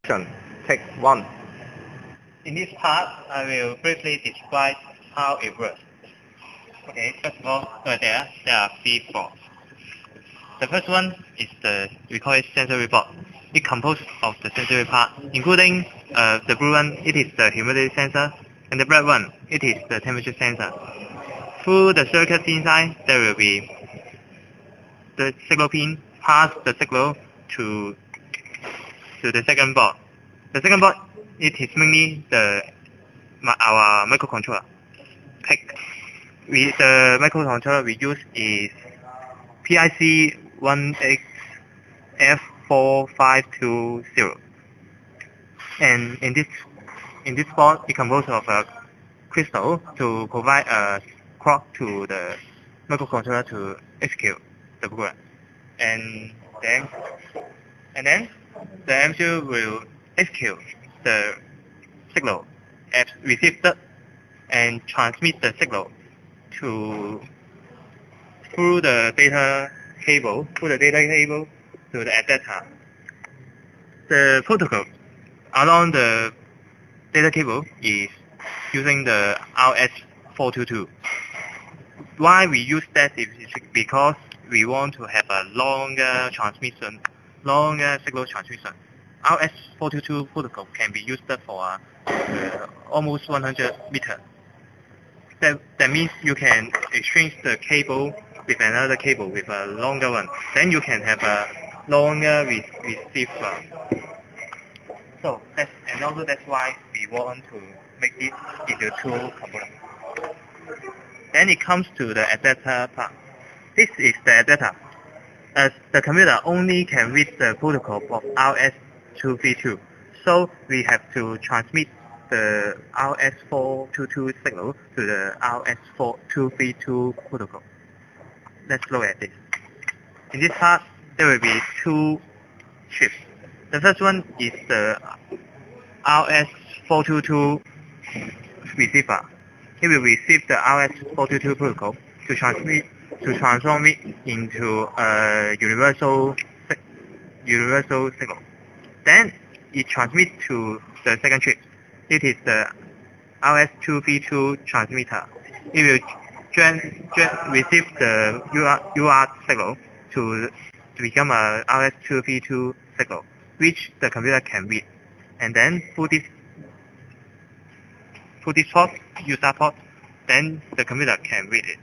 Take 1. In this part, I will briefly describe how it works. Okay, first of all, over there are 3 boards. The first one is we call it sensory board. It composes of the sensory part, including the blue one, it is the humidity sensor, and the black one, it is the temperature sensor. Through the circuit inside, there will be the signal pin pass the signal to the second board. The second board, it is mainly our microcontroller. The microcontroller we use is PIC 1X-F4520, and in this board, it composes of a crystal to provide a clock to the microcontroller to execute the program, and then the MCU will execute the signal as received and transmit the signal through the data cable to the adapter. The protocol along the data cable is using the RS422. Why we use that is because we want to have a longer signal transmission. RS422 protocol can be used for almost 100 meters. That means you can exchange the cable with another cable with a longer one. Then you can have a longer receiver. So that's why we want to make this into 2 components. Then it comes to the adapter part. This is the adapter. As the computer only can read the protocol of RS232, so we have to transmit the RS422 signal to the RS232 protocol. Let's look at this. In this part, there will be 2 chips. The first one is the RS422 receiver. It will receive the RS422 protocol to transform it into a universal signal. Then it transmits to the second chip. It is the RS232 transmitter. It will receive the UART signal to become a RS232 signal, which the computer can read. And then through this port, user port, then the computer can read it.